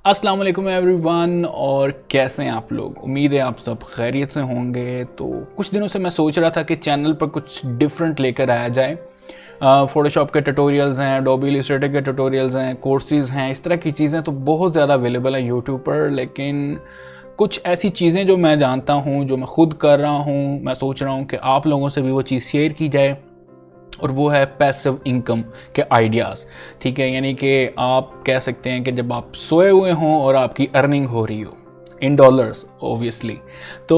अस्सलाम वालेकुम एवरीवन। और कैसे हैं आप लोग? उम्मीद है आप सब खैरियत से होंगे। तो कुछ दिनों से मैं सोच रहा था कि चैनल पर कुछ डिफरेंट लेकर आया जाए। फ़ोटोशॉप के ट्यूटोरियल्स हैं, एडोबी इलस्ट्रेटर के ट्यूटोरियल्स हैं, कोर्सेज़ हैं, इस तरह की चीज़ें तो बहुत ज़्यादा अवेलेबल है यूट्यूब पर। लेकिन कुछ ऐसी चीज़ें जो मैं जानता हूँ, जो मैं खुद कर रहा हूँ, मैं सोच रहा हूँ कि आप लोगों से भी वो चीज़ शेयर की जाए, और वो है पैसिव इनकम के आइडियाज़। ठीक है, यानी कि आप कह सकते हैं कि जब आप सोए हुए हों और आपकी अर्निंग हो रही हो इन डॉलर्स ओबियसली। तो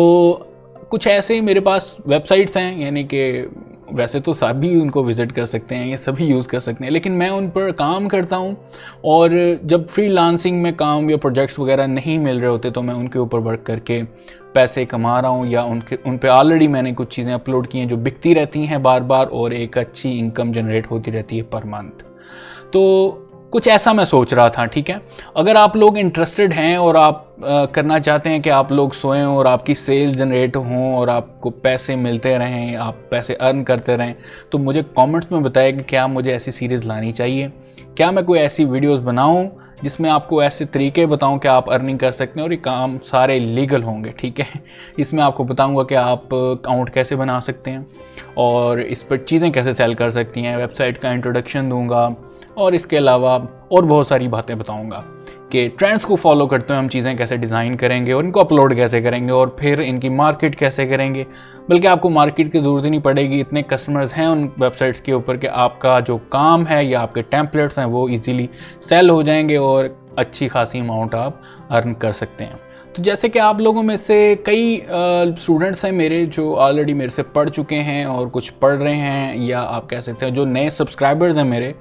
कुछ ऐसे ही मेरे पास वेबसाइट्स हैं, यानी कि वैसे तो सभी उनको विज़िट कर सकते हैं, ये सभी यूज़ कर सकते हैं, लेकिन मैं उन पर काम करता हूँ। और जब फ्रीलांसिंग में काम या प्रोजेक्ट्स वगैरह नहीं मिल रहे होते तो मैं उनके ऊपर वर्क करके पैसे कमा रहा हूँ, या उन पे ऑलरेडी मैंने कुछ चीज़ें अपलोड की हैं जो बिकती रहती हैं बार बार, और एक अच्छी इनकम जनरेट होती रहती है पर मंथ। तो कुछ ऐसा मैं सोच रहा था। ठीक है, अगर आप लोग इंटरेस्टेड हैं और आप करना चाहते हैं कि आप लोग सोएं और आपकी सेल जनरेट हों और आपको पैसे मिलते रहें, आप पैसे अर्न करते रहें, तो मुझे कमेंट्स में बताएं कि क्या मुझे ऐसी सीरीज़ लानी चाहिए, क्या मैं कोई ऐसी वीडियोस बनाऊं जिसमें आपको ऐसे तरीके बताऊं कि आप अर्निंग कर सकते हैं, और ये काम सारे लीगल होंगे। ठीक है, इसमें आपको बताऊंगा कि आप अकाउंट कैसे बना सकते हैं और इस पर चीज़ें कैसे सेल कर सकती हैं, वेबसाइट का इंट्रोडक्शन दूंगा, और इसके अलावा और बहुत सारी बातें बताऊंगा कि ट्रेंड्स को फॉलो करते हुए हम चीज़ें कैसे डिज़ाइन करेंगे और इनको अपलोड कैसे करेंगे, और फिर इनकी मार्केट कैसे करेंगे। बल्कि आपको मार्केट की ज़रूरत ही नहीं पड़ेगी, इतने कस्टमर्स हैं उन वेबसाइट्स के ऊपर कि आपका जो काम है या आपके टेम्पलेट्स हैं वो इजीली सेल हो जाएंगे और अच्छी खासी अमाउंट आप अर्न कर सकते हैं। तो जैसे कि आप लोगों में से कई स्टूडेंट्स हैं मेरे जो ऑलरेडी मेरे से पढ़ चुके हैं और कुछ पढ़ रहे हैं, या आप कह सकते हैं जो नए सब्सक्राइबर्स हैं मेरे,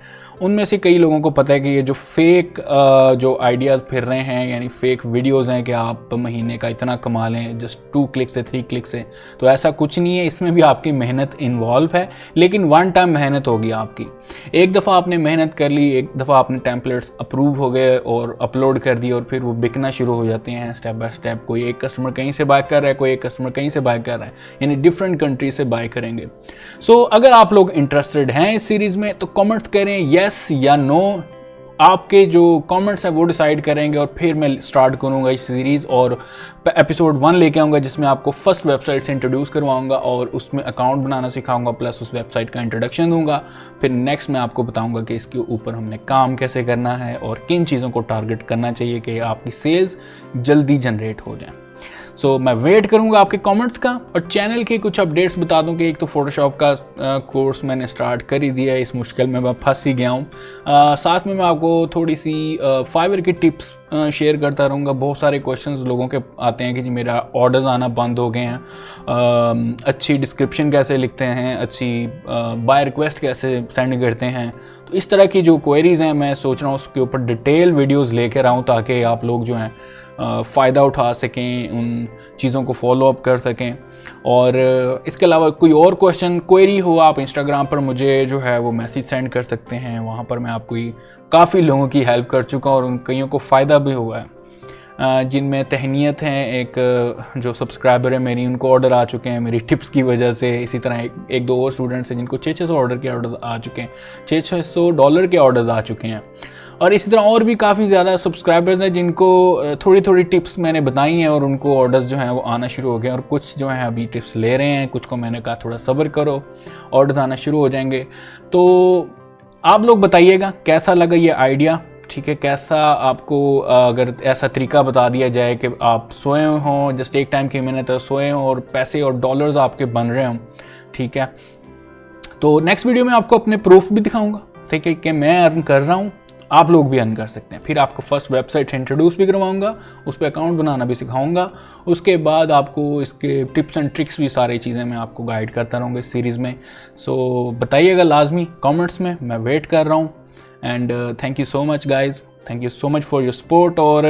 उनमें से कई लोगों को पता है कि ये जो फेक जो आइडियाज़ फिर रहे हैं, यानी फेक वीडियोस हैं कि आप महीने का इतना कमा लें जस्ट 2 क्लिक से 3 क्लिक से, तो ऐसा कुछ नहीं है। इसमें भी आपकी मेहनत इन्वॉल्व है, लेकिन वन टाइम मेहनत होगी आपकी। एक दफ़ा आपने मेहनत कर ली, एक दफ़ा आपने टेम्पलेट्स अप्रूव हो गए और अपलोड कर दिए, और फिर वो बिकना शुरू हो जाते हैं स्टेप बाय स्टेप। कोई एक कस्टमर कहीं से बाय कर रहा है, कोई एक कस्टमर कहीं से बाय कर रहा है, यानी डिफरेंट कंट्री से बाय करेंगे। सो अगर आप लोग इंटरेस्टेड हैं इस सीरीज़ में तो कमेंट्स करें येस या नो। आपके जो कमेंट्स हैं वो डिसाइड करेंगे, और फिर मैं स्टार्ट करूंगा इस सीरीज़, और एपिसोड 1 लेके आऊँगा जिसमें आपको फर्स्ट वेबसाइट से इंट्रोड्यूस करवाऊंगा और उसमें अकाउंट बनाना सिखाऊंगा, प्लस उस वेबसाइट का इंट्रोडक्शन दूंगा। फिर नेक्स्ट मैं आपको बताऊंगा कि इसके ऊपर हमने काम कैसे करना है और किन चीज़ों को टारगेट करना चाहिए कि आपकी सेल्स जल्दी जनरेट हो जाए। सो मैं वेट करूंगा आपके कमेंट्स का। और चैनल के कुछ अपडेट्स बता दूं कि एक तो फोटोशॉप का कोर्स मैंने स्टार्ट कर ही दिया है, इस मुश्किल में मैं फंस ही गया हूं। साथ में मैं आपको थोड़ी सी फाइवर की टिप्स शेयर करता रहूँगा। बहुत सारे क्वेश्चंस लोगों के आते हैं कि जी मेरा ऑर्डर्स आना बंद हो गए हैं, अच्छी डिस्क्रिप्शन कैसे लिखते हैं, अच्छी बाय रिक्वेस्ट कैसे सेंड करते हैं। तो इस तरह की जो क्वेरीज़ हैं मैं सोच रहा हूँ उसके ऊपर डिटेल वीडियोज़ लेकर आऊँ, ताकि आप लोग जो हैं फ़ायदा उठा सकें, उन चीज़ों को फॉलो अप कर सकें। और इसके अलावा कोई और क्वेश्चन क्वेरी हो, आप इंस्टाग्राम पर मुझे जो है वो मैसेज सेंड कर सकते हैं। वहाँ पर मैं आपको काफ़ी लोगों की हेल्प कर चुका हूँ और उन कईयों को फ़ायदा भी हुआ है। जिनमें तहनीत हैं, एक जो सब्सक्राइबर है मेरी, उनको ऑर्डर आ चुके हैं मेरी टिप्स की वजह से। इसी तरह एक दो और स्टूडेंट्स हैं जिनको 600 ऑर्डर के ऑर्डर आ चुके हैं, $600 के ऑर्डर्स आ चुके हैं। और इसी तरह और भी काफ़ी ज़्यादा सब्सक्राइबर्स हैं जिनको थोड़ी थोड़ी टिप्स मैंने बताई हैं और उनको ऑर्डर्स जो हैं वो आना शुरू हो गए हैं। और कुछ जो हैं अभी टिप्स ले रहे हैं, कुछ को मैंने कहा थोड़ा सब्र करो, ऑर्डर्स आना शुरू हो जाएंगे। तो आप लोग बताइएगा कैसा लगा ये आइडिया। ठीक है, कैसा आपको अगर ऐसा तरीका बता दिया जाए कि आप सोए हों, जस्ट एक टाइम की मेहनत सोए हों और पैसे और डॉलर्स आपके बन रहे हों। ठीक है, तो नेक्स्ट वीडियो में आपको अपने प्रूफ भी दिखाऊंगा, ठीक है, कि मैं अर्न कर रहा हूँ, आप लोग भी अर्न कर सकते हैं। फिर आपको फर्स्ट वेबसाइट इंट्रोड्यूस भी करवाऊंगा, उस पर अकाउंट बनाना भी सिखाऊंगा। उसके बाद आपको इसके टिप्स एंड ट्रिक्स भी सारी चीज़ें मैं आपको गाइड करता रहूँगा इस सीरीज़ में। सो बताइएगा लाजमी कमेंट्स में, मैं वेट कर रहा हूँ। And thank you so much guys, thank you so much for your support. और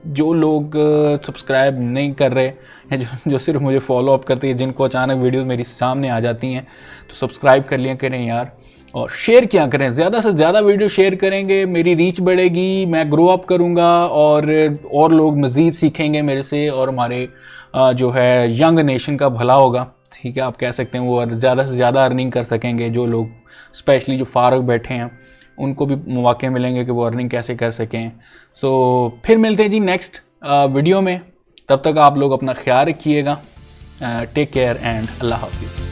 जो लोग सब्सक्राइब नहीं कर रहे हैं, जो सिर्फ मुझे फॉलो अप करते हैं, जिनको अचानक वीडियोस मेरी सामने आ जाती हैं, तो सब्सक्राइब कर लिया करें यार, और शेयर किया करें। ज़्यादा से ज़्यादा वीडियो शेयर करेंगे, मेरी रीच बढ़ेगी, मैं ग्रो अप करूँगा, और लोग मज़ीद सीखेंगे मेरे से, और हमारे जो है यंग नेशन का भला होगा। ठीक है, आप कह सकते हैं वो ज़्यादा से ज़्यादा अर्निंग कर सकेंगे। जो लोग स्पेशली जो फारग बैठे हैं, उनको भी मौके मिलेंगे कि वो अर्निंग कैसे कर सकें। सो फिर मिलते हैं जी नेक्स्ट वीडियो में, तब तक आप लोग अपना ख्याल रखिएगा। टेक केयर एंड अल्लाह हाफिज़।